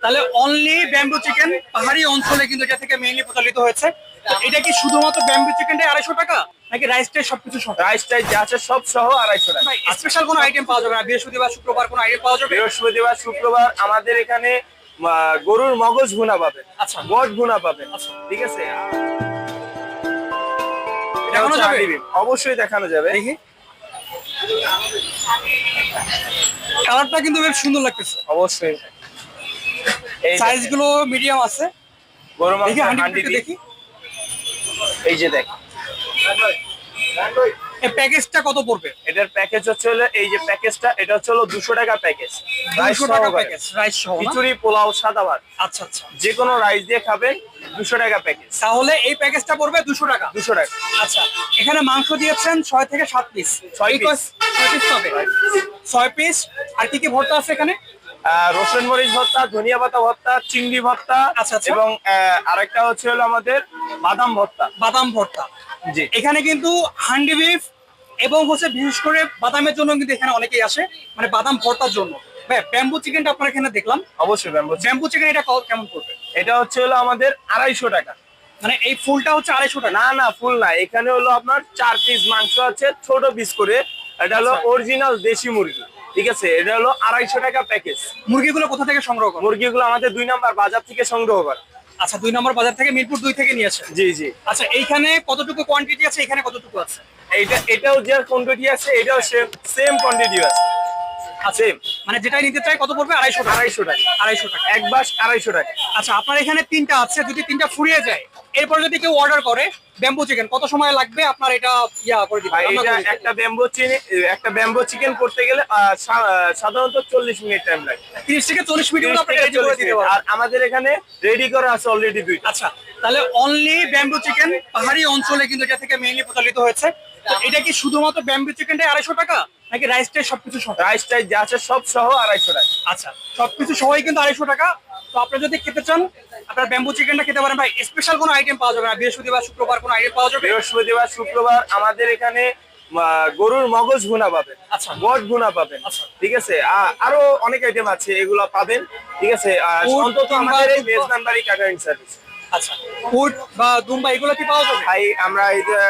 তাহলে only bamboo chicken পাহাড়ি অঞ্চলে কিন্তু এটা থেকে মেইনলি প্রচলিত হয়েছে। তো এটা কি শুধুমাত্র ব্যাম্বু চিকেনটাই 250 টাকা নাকি রাইসটাই সবকিছু সহ? রাইসটাই যা আছে সব সহ 250 টাকা। ভাই স্পেশাল কোনো আইটেম পাওয়া যাবে না? বৃহস্পতিবার শুক্রবার কোনো আইটেম পাওয়া যাবে? বৃহস্পতিবার শুক্রবার আমাদের এখানে গরুর মগজ ভুনা পাবেন, আচ্ছা। গোট ভুনা পাবেন। আচ্ছা। ঠিক আছে, দেখানো যাবে? অবশ্যই দেখানো যাবে। দেখি, কালারটা কিন্তু বেশ সুন্দর লাগতেছে। অবশ্যই। এই সাইজ গুলো মিডিয়াম আছে। গরু মাংস দেখি হান্ডি হান্ডি একটু দেখি। এই যে দেখ, এই প্যাকেজটা কত পড়বে? এটার প্যাকেজ হচ্ছে হলো, এই যে প্যাকেজটা, এটা হচ্ছে হলো 200 টাকা প্যাকেজ। 200 টাকা প্যাকেজ রাইস সহ না? খিচুড়ি, পোলাও, সাদা ভাত, আচ্ছা আচ্ছা। যে কোনো রাইস দিয়ে খাবেন 200 টাকা প্যাকেজ। তাহলে এই প্যাকেজটা পড়বে 200 টাকা। 200 টাকা। আচ্ছা, এখানে মাংস দিয়েছেন 6 থেকে 7 পিস। 6 পিস। 6 পিস হবে। 6 পিস। আর কি কি ভর্তা আছে এখানে? রসুন মরিচ ভর্তা, ধনিয়া পাতা ভর্তা, চিংড়ি ভর্তা, আচ্ছা, আচ্ছা। এবং আরেকটা হচ্ছে হলো আমাদের বাদাম ভর্তা। বাদাম ভর্তা। জি। এখানে কিন্তু হান্ডি বিফ এবং হচ্ছে বিশেষ করে বাদামের জন্য কিন্তু এখানে অনেকেই আসে, মানে বাদাম ভর্তার জন্য। ভাই ব্যাম্বু চিকেনটা আপনার এখানে দেখলাম। অবশ্যই ব্যাম্বু। ব্যাম্বু চিকেন এটা কেমন পড়বে? এটা হচ্ছে হলো আমাদের 250 টাকা। মানে এই ফুলটা হচ্ছে 250 টাকা? না না, ফুল না, এখানে হলো আপনার 4 পিস মাংস আছে ছোট পিস করে। এটা হলো আচ্ছা। অরিজিনাল দেশি মুরগি। ঠিক আছে, এটা হলো 250 টাকা প্যাকেজ। মুরগিগুলো কোথা থেকে সংগ্রহ করেন? মুরগিগুলো আমাদের 2 নম্বর বাজার থেকে সংগ্রহ করা। আচ্ছা, 2 নম্বর বাজার থেকে, মিরপুর 2 থেকে নিয়ে আসেন। জি জি। আচ্ছা, এইখানে কতটুকু কোয়ান্টিটি আছে, এখানে কতটুকু আছে? এটাও যে কোয়ান্টিটি আছে, এটাও সেম কোয়ান্টিটি আছে। সেম, মানে যেটাই নিতে চাই কত পড়বে? 250 টাকা। 250 টাকা। 250 টাকা। এক বাস 250 টাকা। আচ্ছা, আপনার এখানে 3টা আছে, যদি 3টা ফুরিয়ে যায় এরপর যদি কেউ অর্ডার করে ব্যাম্বু চিকেন, কত সময় লাগবে আপনার এটা করে দিবেন? ভাই, এটা একটা ব্যাম্বো চিকেন করতে গেলে সাধারণত 40 মিনিট টাইম লাগে। 30 থেকে 40 মিনিট মধ্যে আপনি রেডি করে দিতে পারবেন। আর আমাদের এখানে রেডি করা আছে অলরেডি 2টা। আচ্ছা, তাহলে অনলি ব্যাম্বু চিকেন পাহাড়ি অঞ্চলে কিন্তু এটা থেকে মেইনলি প্রচলিত হয়েছে। তো এটা কি শুধুমাত্র ব্যাম্বু চিকেনটাই 250 টাকা নাকি রাইসটাই সবকিছু সহ? রাইসটাই যা আছে সব সহ 250 টাকা। আচ্ছা, সবকিছু সহই কিন্তু 250 টাকা। তো আপনি যদি খেতে চান আপনার ব্যাম্বু চিকেনটা খেতে পারেন। ভাই স্পেশাল কোনো আইটেম পাওয়া যাবে না? বৃহস্পতিবার শুক্রবার কোনো আইটেম পাওয়া যাবে? বৃহস্পতিবার শুক্রবার আমাদের এখানে গরুর মগজ ভুনা পাবেন, আচ্ছা। গোট ভুনা পাবেন। আচ্ছা। ঠিক আছে, আরো অনেক আইটেম আছে, এগুলো পাবেন। ঠিক আছে, উট অন্তত কিংবা আমাদের এই দুধ। মেজবানবাড়ি ক্যাটারিং সার্ভিস। আচ্ছা, উট বা দুম্বা এগুলো কি পাওয়া যাবে? ভাই, আমরা এটা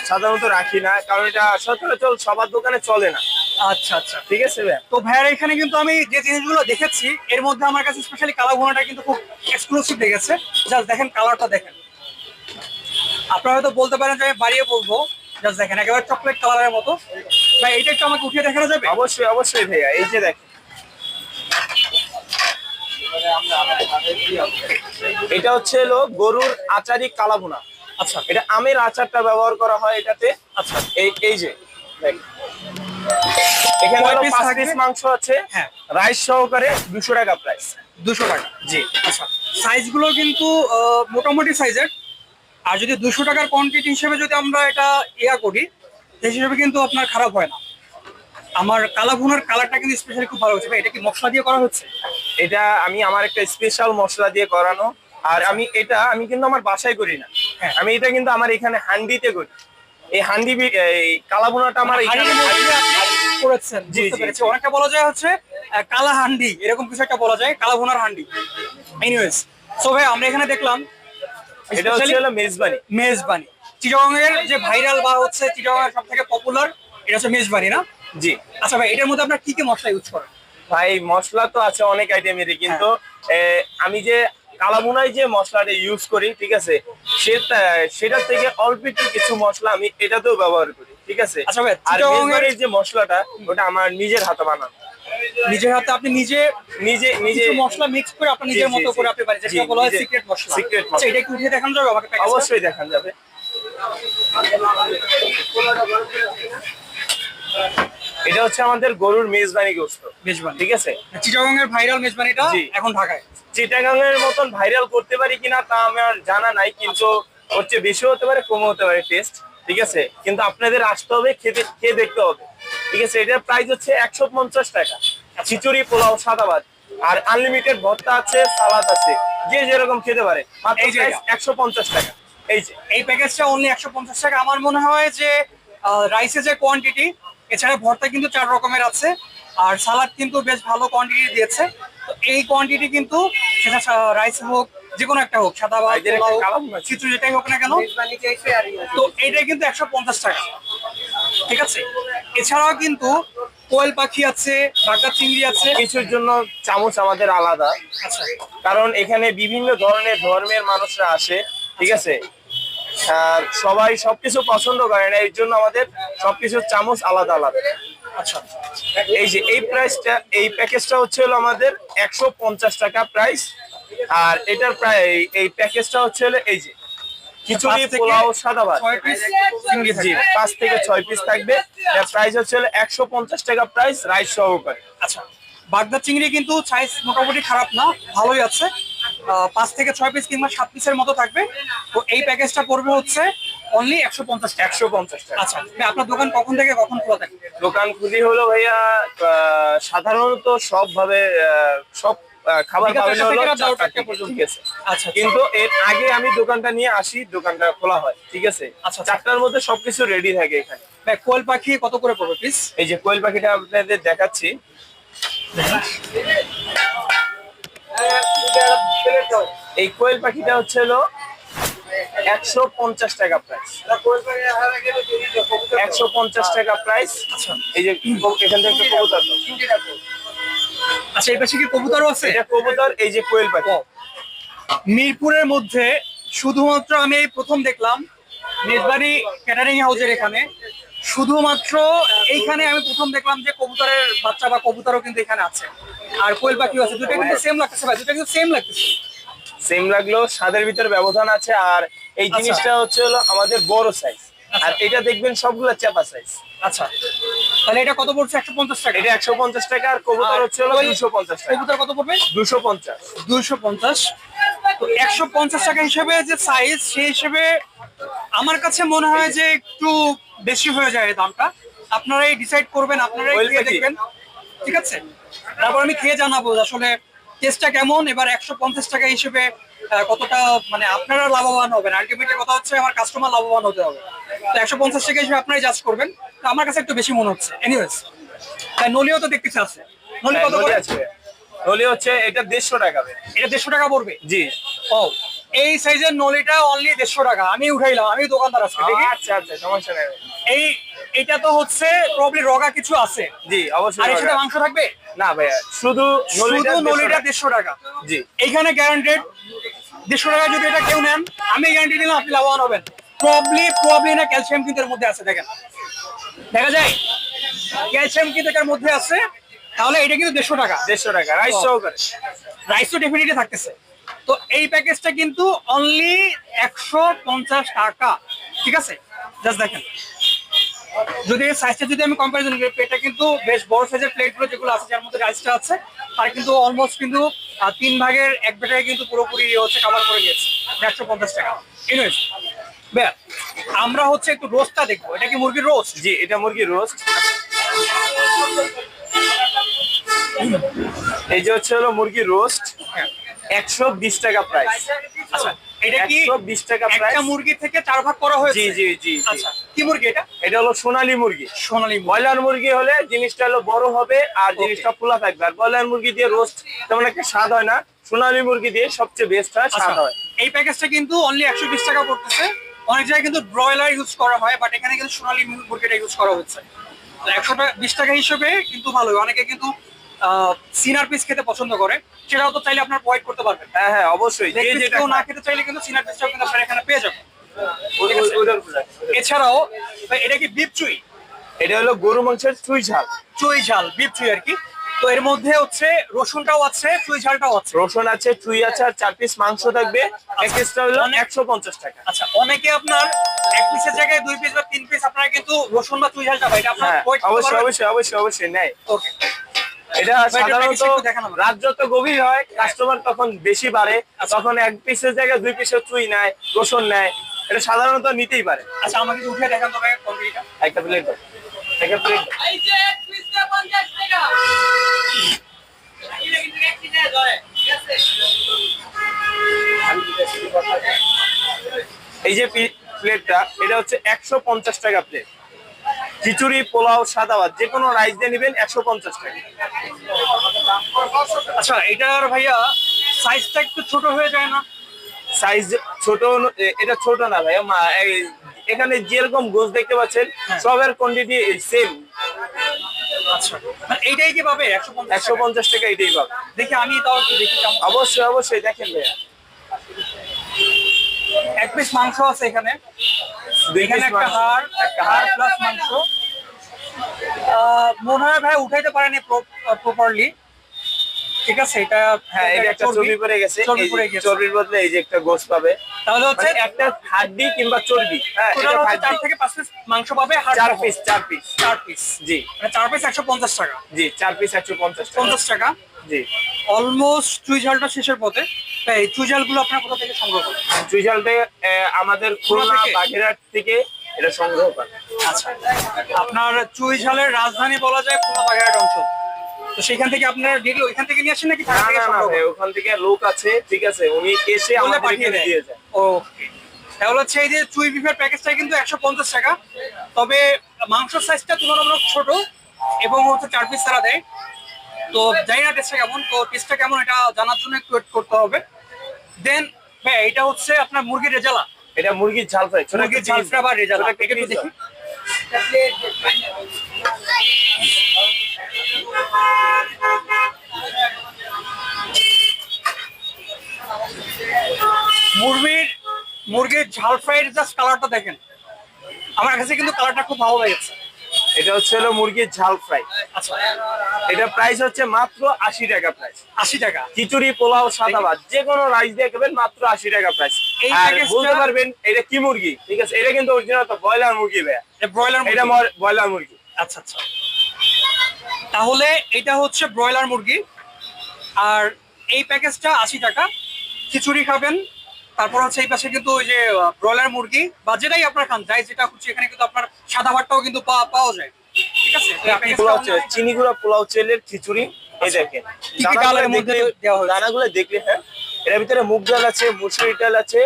সাধারণত রাখি না, কারণ এটা সচরাচর সবার দোকানে চলে না। আচ্ছা আচ্ছা। ঠিক আছে ভাই। তো ভাইয়ার এখানে কিন্তু আমি যে জিনিসগুলো দেখেছি এর মধ্যে আমার কাছে স্পেশালি কালা ভুনাটা কিন্তু খুব এক্সক্লুসিভ লেগেছে। জাস্ট দেখেন কালারটা দেখেন। আপনারা হয়তো বলতে পারেন যে আমি বাড়িয়ে বলবো, জাস্ট দেখেন একেবারে চকলেট কালারের মতো। ভাই এইটা একটু আমাকে উঠিয়ে দেখানো যাবে? অবশ্যই অবশ্যই ভাইয়া, এই যে দেখেন, এটা হচ্ছে হলো গরুর আচারি কালা ভুনা। আচ্ছা। এটা আমের আচারটা ব্যবহার করা হয় এটাতে। আচ্ছা। এই যে দেখেন, এখানে কয় হলো piece 5 থাকবে? পিস মাংস আছে। হ্যাঁ। রাইস সহকারে 200 টাকা প্রাইস। 200 টাকা। জি। আচ্ছা, সাইজগুলো কিন্তু মোটামুটি সাইজের। আর যদি 200 টাকার কোয়ান্টিটি হিসেবে যদি আমরা এটা করি, সেই হিসেবে কিন্তু আপনার খারাপ হয় না। আমার কালা ভুনার কালারটা কিন্তু স্পেশালি খুব ভালো হচ্ছে। ভাই এটা কি মশলা দিয়ে করা হচ্ছে? এটা আমি আমার একটা স্পেশাল মশলা দিয়ে করানো। আর আমি কিন্তু আমার বাসায় করি না। হ্যাঁ। আমি এটা কিন্তু আমার এখানে হান্ডিতে করি। এই এই কালা ভুনাটা আমার এখানে হাঁড়ির মধ্যে আপনি করেছেন, জি, বুঝতে জি, পেরেছি। জি। অনেকটা বলা যায় হচ্ছে কালা হান্ডি, এরকম কিছু একটা বলা যায়, কালা ভুনার হান্ডি। এনিওয়েজ, সো ভাই আমরা এখানে দেখলাম এটা হচ্ছে হলো মেজবানি। মেজবানি, চিটাগং এর যে ভাইরাল বা হচ্ছে চিটাগং এর সবথেকে পপুলার, এটা হচ্ছে মেজবানি না? জি। আচ্ছা ভাই, এটার মধ্যে আপনার কি কি মশলা ইউজ করেন? ভাই, মশলা তো আছে অনেক আইটেমেরই, কিন্তু আমি যে কালাভুনায় যে মশলাটা ইউজ করি, ঠিক আছে, সেটা থেকে অল্প একটু কিছু মশলা আমি এটাতেও ব্যবহার করি। ঠিক আছে। আচ্ছা ভাই, আর চিটাগং এর মেজবানির যে মশলাটা, ওটা আমার নিজের হাতে বানানো। নিজের হাতে আপনি নিজে নিজে কিছু মশলা মিক্স করে আপনি নিজের জি, মতো জি, করে আপনি বানিয়ে, জি, যেটা বলা হয় নিজে- সিক্রেট মশলা। সিক্রেট আচ্ছা, মশলা। এটা একটু উঠিয়ে দেখানো যাবে আমাকে প্যাকেজটা? অবশ্যই দেখান যাবে। এটা হচ্ছে আমাদের গরুর মেজবানি গোশত। মেজবানি, ঠিক আছে। চিটাগং এর ভাইরাল মেজবানিটা জি। এখন ঢাকায়। চিটাগাং এর মতন ভাইরাল করতে পারি কিনা তা আমার জানা নাই, কিন্তু হচ্ছে বেশি হতে পারে, কমও হতে পারে টেস্ট। ঠিক আছে, কিন্তু আপনাদের আসতে হবে, খেয়ে দেখতে হবে। ঠিক আছে, এটার প্রাইস হচ্ছে 150 টাকা। খিচুড়ি, পোলাও, সাদা ভাত, আর আনলিমিটেড ভর্তা আছে, সালাদ আছে, যে যেরকম খেতে পারে। মাত্র এই যে প্রাইস 150 টাকা। এই যে এই প্যাকেজটা অনলি 150 টাকা। আমার মনে হয় যে রাইসের যে কোয়ান্টিটি, এছাড়া ভর্তা কিন্তু 4 রকমের আছে। আর সালাদ কিন্তু বেশ ভালো কোয়ান্টিটি দিয়েছে। তো এই কোয়ান্টিটি কিন্তু সেটা রাইস হোক, যে কোনো একটা হোক, সাদা ভাত, ভাইদের একটা পোলাও, কালাম আছে। খিচুড়ি যেটাই হোক না কেন, তো এইটা কিন্তু 150 টাকা। ঠিক আছে, এছাড়াও কিন্তু কোয়েল পাখি আছে, বাগদা চিংড়ি আছে। কিছুর জন্য চামচ আমাদের আলাদা, আচ্ছা কারণ এখানে বিভিন্ন ধরনের ধর্মের মানুষরা আসে, ঠিক আছে। সবাই সবকিছু পছন্দ করে না, এর জন্য আমাদের সবকিছুর চামচ আলাদা আলাদা। আচ্ছা, এই যে এই প্রাইসটা, এই প্যাকেজটা হচ্ছে হলো আমাদের 150 টাকা প্রাইস। আর এটার প্রায় এই প্যাকেজটা হচ্ছে হলো এই যে খিচুড়ি, 5 থেকে পোলাও, সাদা ভাত, 6 পিস চিংড়ি জি থাকবে। 5 থেকে 6 পিস থাকবে। এর প্রাইস হচ্ছে হলো 150 টাকা প্রাইস, রাইস সহকারে। আচ্ছা, বাগদা চিংড়ি কিন্তু সাইজ মোটামুটি খারাপ না, ভালোই আছে। 5 থেকে 6 পিস কিংবা 7 পিসের মতো থাকবে। তো এই প্যাকেজটা পড়বে হচ্ছে অনলি 150 টাকা। 150 টাকা। আচ্ছা, ভাই, আপনার দোকান কখন থেকে কখন খোলা থাকে? দোকান খুলি হলো ভাইয়া সাধারণত সব ভাবে সব খাবার বিকাল পাবেন 4টা হলো থেকে রাত 12টা 4টা থেকে, পর্যন্ত। ঠিক আছে। আচ্ছা, কিন্তু এর আগে আমি দোকানটা নিয়ে আসি, দোকানটা খোলা হয়, ঠিক আছে। আচ্ছা। 4টার মধ্যে সবকিছু রেডি থাকে এখানে। ভাই, কোয়েল পাখি কত করে পড়বে পিস? এই যে কোয়েল পাখিটা আপনাদের দেখাচ্ছি। এই কোয়েল পাখিটা হচ্ছে হলো 150 টাকা প্রাইস। 150 টাকা প্রাইস। এই যে এখান থেকে একটা কবুতর দাও। আচ্ছা, এই পাশে কি কবুতরও আছে? এটা কবুতর, এই যে কোয়েল পাখি। মিরপুরের মধ্যে শুধুমাত্র আমি এই প্রথম দেখলাম মেজবানি ক্যাটারিং হাউসের এখানে, শুধুমাত্র এইখানে আমি প্রথম দেখলাম যে কবুতরের বাচ্চা বা কবুতরও কিন্তু এখানে আছে, আর কোয়েল পাখিও আছে। দুটো কিন্তু সেম লাগতেছে ভাই, দুটো কিন্তু সেম লাগতেছে। সেম লাগলো, স্বাদের ভিতরে ব্যবধান আছে। আর এই আচ্ছা। জিনিসটা হচ্ছে হলো আমাদের বড় সাইজ, আর এটা দেখবেন সবগুলো চাপা সাইজ। আচ্ছা, তাহলে এটা কত পড়ছে? 150 টাকা। এটা 150 টাকা। আর কবুতর হচ্ছে হলো 250 টাকা। কবুতর কত পড়বে? 250। 250। তো 150 টাকা হিসেবে যে সাইজ, সেই হিসেবে আমার কাছে মনে হয় যে একটু বেশি হয়ে যায় এই দামটা। আপনারাই ডিসাইড করবেন, আপনারাই কোয়েল খেয়ে পাখি। দেখবেন, ঠিক আছে। তারপর আমি খেয়ে জানাবো যে আসলে টেস্টটা কেমন। এবার 150 টাকা হিসেবে কতটা মানে আপনারা লাভবান হবেন, আলটিমেটলি কথা হচ্ছে আমার কাস্টমার লাভবান হতে হবে। তো 150 টাকা হিসেবে আপনারাই জাজ করবেন। তো আমার কাছে একটু বেশি মনে হচ্ছে। এনিওয়েজ, নলিও তো দেখতেছি আছে। নলি হ্যাঁ, কত নলি করে? আছে। নলি হচ্ছে এটা 150 টাকা। এটা 150 টাকা পড়বে? জি। ও, এই সাইজের নলিটা অনলি 150 টাকা। আমি উঠাইলাম, আমি দোকানদার আজকে দেখি। আচ্ছা আচ্ছা, সমস্যা নেই। এই এটা তো হচ্ছে প্রবলি রগা কিছু আছে, জি অবশ্যই। আর এর সাথে মাংস থাকবে? না ভাইয়া, শুধু শুধু নলিটা 150 150 টাকা। জি। এইখানে গ্যারান্টেড 150 টাকা যদি এটা কেউ নেন, আমি গ্যারান্টি দিলাম আপনি লাভবান হবেন। প্রবলি না ক্যালসিয়াম কিন্তু এর মধ্যে আছে, দেখেন, দেখা যায় ক্যালসিয়াম কিন্তু এটার মধ্যে আছে। তাহলে এটা কিন্তু 150 টাকা। 150 টাকা রাইস সহকারে। রাইস তো ডেফিনেটলি থাকতেছে। তো এই প্যাকেজটা কিন্তু অনলি 150 টাকা, ঠিক আছে। জাস্ট দেখেন, যদি এই সাইজটা যদি আমি কম্পারিজন করি, এটা কিন্তু বেশ বড় সাইজের প্লেটগুলো যেগুলো আছে, যার মধ্যে রাইসটা আছে, তার কিন্তু অলমোস্ট কিন্তু 3 ভাগের 1 ভাগে কিন্তু পুরোপুরি হচ্ছে কভার করে গিয়েছে 150 টাকা। এনিওয়েজ, বেশ, আমরা হচ্ছে একটু রোস্টটা দেখবো। এটা কি মুরগির রোস্ট? জি, এটা মুরগির রোস্ট। এই যে হচ্ছে হলো মুরগির রোস্ট, 120 টাকা প্রাইস। আচ্ছা, এটা কি 120 টাকা প্রাইস। একটা মুরগি থেকে 4 ভাগ করা হয়েছে? জি জি জি। আচ্ছা, কি মুরগি এটা? এটা হলো সোনালী মুরগি। সোনালী মুরগি। ব্রয়লার মুরগি হলে জিনিসটা হলো বড় হবে আর জিনিসটা ফুলা থাকবে। আর ব্রয়লার মুরগি দিয়ে রোস্ট তেমন একটা স্বাদ হয় না, সোনালী মুরগি দিয়ে সবচেয়ে বেস্ট হয়, স্বাদ হয়। এই প্যাকেজটা কিন্তু অনলি 120 টাকা পড়তেছে। অনেক জায়গায় কিন্তু ব্রয়লার ইউজ করা হয়, বাট এখানে কিন্তু সোনালী মুরগিটা ইউজ করা হচ্ছে। 120 টাকা হিসেবে কিন্তু ভালোই। অনেকে কিন্তু সিনার পিস খেতে পছন্দ করে, সেটাও তো চাইলে আপনার প্রোভাইড করতে পারবেন। হ্যাঁ হ্যাঁ, অবশ্যই। যে যেটা কেউ না খেতে চাইলে কিন্তু সিনার পিসটাও কিন্তু আপনারা এখানে পেয়ে যাবেন। ওইটার। এছাড়াও ভাই, এটা কি বিফ চুই? এটা হলো গরু মাংসের চুই ঝাল। চুই ঝাল, বিফ চুই আর কি। তো এর মধ্যে হচ্ছে রসুনটাও আছে, চুই ঝালটাও আছে। রসুন আছে, চুই আছে, আর 4 পিস মাংস থাকবে। প্যাকেজটা হলো 150 টাকা। আচ্ছা, অনেকে আপনার 1 পিসের জায়গায় 2 পিস বা 3 পিস আপনারা কিন্তু রসুন বা চুই ঝালটা, এটা আপনারা হ্যাঁ, অবশ্যই অবশ্যই অবশ্যই অবশ্যই নেয়। ওকে, এটা সাধারণত দেখানো হবে। রাত যত গভীর হয় কাস্টমার তখন বেশি বাড়ে, আচ্ছা। তখন 1 পিসের জায়গায় 2 পিসের চুই নেয়, রসুন নেয়। এটা সাধারণত নিতেই পারে। আচ্ছা, আমাকে একটু উঠে দেখান তো ভাই কোয়ান্টিটিটা। একটা প্লেট দাও, একটা প্লেট দাও। এই যে এক পিসে 50 টাকা। এটা কিন্তু এক কিনে ধরে, ঠিক আছে? এই যে প্লেটটা, এটা হচ্ছে 150 টাকা প্লেট। খিচুড়ি, পোলাও, সাদা ভাত যে কোনো রাইস দিয়ে নেবেন 150 টাকা। আচ্ছা, এটার ভাইয়া সাইজটা একটু ছোট হয়ে যায় না? সাইজ ছোট এটা ছোট না ভাইয়া, এখানে যেরকম গোস দেখতে পাচ্ছেন হ্যাঁ। সবের কোয়ান্টিটি সেম। আচ্ছা, মানে এইটাই কি পাবে 150 150 টাকা এটাই পাবে। দেখি আমি তাও একটু দেখি কেমন। অবশ্যই অবশ্যই দেখেন ভাইয়া, এক পিস মাংস আছে এখানে, দুই এখানে piece একটা মাংস, হাড়, একটা হাড় হাড়। প্লাস মাংস। মনে হয় ভাই উঠাইতে পারেনি প্রপারলি। ঠিক আছে, এটা হ্যাঁ, এটা একটা চর্বি পড়ে গেছে, চর্বি এই পড়ে যে গেছে। চর্বির বদলে এই যে একটা গোস পাবে, তাহলে হচ্ছে মানে একটা হাড্ডি কিংবা চর্বি। হ্যাঁ, টোটাল এটা হচ্ছে 4 হাড্ডি। থেকে 5 পিস মাংস পাবে, হাড় 4 সহ। পিস 4 পিস 4 পিস, জি মানে 4 পিস 150 টাকা। জি 4 পিস 150 টাকা 50 টাকা। জি। অলমোস্ট চুই ঝালটা শেষের পথে। তাই এই চুই ঝালগুলো আপনার কোথা থেকে সংগ্রহ করেন? চুইঝালতে আমাদের খুলনা থেকে? বাগেরহাট থেকে এটা সংগ্রহ করা। আচ্ছা, আপনার চুই ঝালের রাজধানী বলা যায় খুলনা বাগেরহাট অঞ্চল। তো সেখান থেকে আপনার ডেলি ওইখান থেকে নিয়ে আসেন নাকি ঢাকা না থেকে না না সংগ্রহ ভাই, করেন? ওখান থেকে লোক আছে, ঠিক আছে, উনি এসে বললে আমাদের পাঠিয়ে এখানে দেয়। দিয়ে যায়। ওকে, তাহলে হচ্ছে এই যে চুই বিফের প্যাকেজটা কিন্তু 150 টাকা, তবে মাংসের সাইজটা তুলনামূলক ছোট এবং হচ্ছে 4 পিস তারা দেয়। তো জানি না টেস্টটা কেমন, তো টেস্টটা কেমন এটা জানার জন্য একটু ওয়েট করতে হবে। দেন ভাই এটা হচ্ছে আপনার মুরগির রেজালা, এটা মুরগির ঝাল ফ্রাই, ছোট মুরগির ঝাল ফ্রাই বা রেজালা, ছোট একটা এটা একটু piece দেখি। মুরগির ঝাল ফ্রাইয়ের জাস্ট কালারটা দেখেন, আমার কাছে কিন্তু কালারটা খুব ভালো লেগেছে। এটা হচ্ছে হলো মুরগির ঝাল ফ্রাই। আচ্ছা, এটা প্রাইস হচ্ছে মাত্র 80 টাকা প্রাইস। 80 টাকা। খিচুড়ি, পোলাও, সাদা ভাত যে কোনো রাইস দিয়ে খাবেন মাত্র 80 টাকা প্রাইস। এই আর প্যাকেজটা- বলতে পারবেন এটা কি মুরগি, ঠিক আছে, এটা কিন্তু অরিজিনাল তো ব্রয়লার মুরগি ভাইয়া, ব্রয়লার এটা ব্রয়লার মুরগি। আচ্ছা আচ্ছা, তাহলে এটা হচ্ছে ব্রয়লার মুরগি, আর এই প্যাকেজটা 80 টাকা। খিচুড়ি খাবেন, তারপর হচ্ছে এই পাশে কিন্তু ওই যে ব্রয়লার মুরগি বা যেটাই আপনার খান, যাই যেটা খুশি, এখানে কিন্তু আপনার সাদা ভাতটাও কিন্তু পাওয়া যায়। ঠিক আছে, তো এই প্যাকেজটা পোলাও আমরা- চাল, চিনি গুঁড়া পোলাও চালের খিচুড়ি। এই দেখেন কি কি ডালের মধ্যে দেওয়া হয়েছে? দানাগুলো দেখলে, হ্যাঁ, এর ভিতরে মুগ ডাল আছে, মুসুরি ডাল আছে,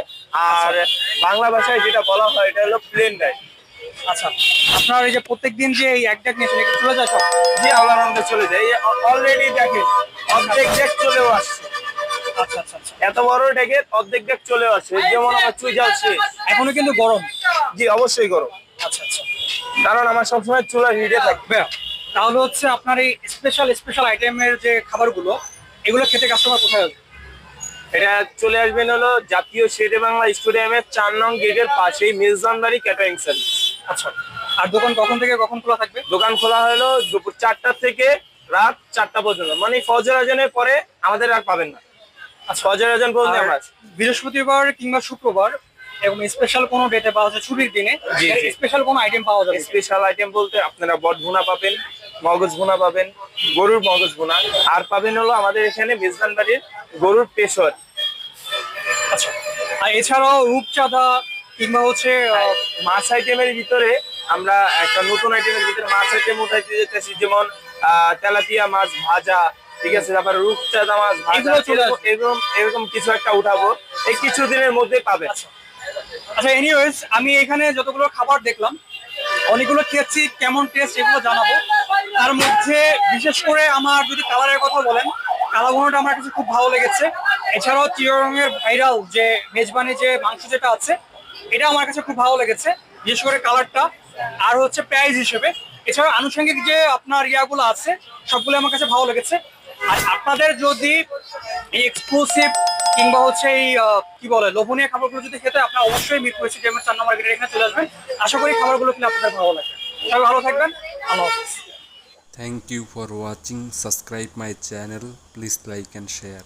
আর বাংলা ভাষায় যেটা বলা হয় এটা হলো প্লেন রাইস। আচ্ছা, আপনার এই যে প্রত্যেকদিন যে এই এক ডাক নিয়েছেন, এটা চলে যায় সব? জি, আল্লাহর রহমতে চলে যায়। অলরেডি দেখেন অর্ধেক ডেক চলেও আসছে, আচ্ছা আচ্ছা আচ্ছা, এত বড় ডেকের অর্ধেক ডেক চলেও আসছে, যেমন আমার চুই জাল শেষ। এখনো কিন্তু গরম। জি অবশ্যই গরম, আচ্ছা আচ্ছা, কারণ আমার সবসময় চুলা হিটে থাকে। বেশ। তাহলে হচ্ছে আপনার এই স্পেশাল আইটেমের যে খাবারগুলো, এগুলো খেতে কাস্টমার কোথায় আসবে? এটা চলে আসবেন হলো জাতীয় শেরে বাংলা স্টেডিয়ামের 4 নং গেটের পাশেই মেজবানবাড়ি ক্যাটারিং সার্ভিস। আচ্ছা, আর দোকান কখন থেকে কখন খোলা থাকবে? দোকান খোলা হলো দুপুর 4টা থেকে রাত 4টা পর্যন্ত, মানে ফজর আজানের পরে আমাদের আর পাবেন না। ফজর আজান পর্যন্ত আর আমরা আছি। বৃহস্পতিবার কিংবা শুক্রবার এবং স্পেশাল কোনো ডেটে পাওয়া যায়, ছুটির দিনে জি, জি। স্পেশাল কোনো আইটেম পাওয়া যাবে? স্পেশাল আইটেম বলতে আপনারা বট ভুনা পাবেন, মগজ ভুনা পাবেন, গরুর মগজ ভুনা, আর পাবেন হলো আমাদের এখানে মেজবানবাড়ির গরুর পেশর। আচ্ছা, আর এছাড়াও রূপচাঁদা কিংবা হচ্ছে মাছ আইটেমের ভিতরে আমরা একটা নতুন আইটেমের ভিতরে মাছ আইটেম উঠাইতে যেতেছি, যেমন তেলাপিয়া মাছ ভাজা, ঠিক আছে, তারপরে রূপচাঁদা মাছ ভাজা, এগুলো চলে আসবে। এরকম এরকম কিছু একটা উঠাবো, এই কিছুদিনের মধ্যে পাবেন। আচ্ছা, এনিওয়েজ আমি এখানে যতগুলো খাবার দেখলাম, অনেকগুলো খেয়েছি, কেমন টেস্ট এগুলো জানাবো। তার মধ্যে বিশেষ করে আমার যদি কালারের কথা বলেন, কালা ভুনাটা আমার কাছে খুব ভালো লেগেছে। এছাড়াও চিররঙের ভাইরাল যে মেজবানি যে মাংস যেটা আছে, এটা আমার কাছে খুব ভালো লেগেছে, বিশেষ করে কালারটা, আর হচ্ছে প্রাইস হিসেবে। এছাড়া আনুষঙ্গিক যে আপনার ইয়াগুলো আছে, সবগুলো আমার কাছে ভালো লেগেছে। আর আপনাদের যদি এই এক্সক্লুসিভ কিংবা হচ্ছে এই কি বলে লোভনীয় খাবারগুলো যদি খেতে, আপনারা অবশ্যই মিরপুর স্টেডিয়ামের 4 নম্বর গেটের এখানে চলে আসবেন। আশা করি খাবারগুলো খেলে আপনাদের ভালো লাগবে। সবাই ভালো থাকবেন, আল্লাহ হাফেজ। Thank you for watching. Subscribe my channel. Please like and share.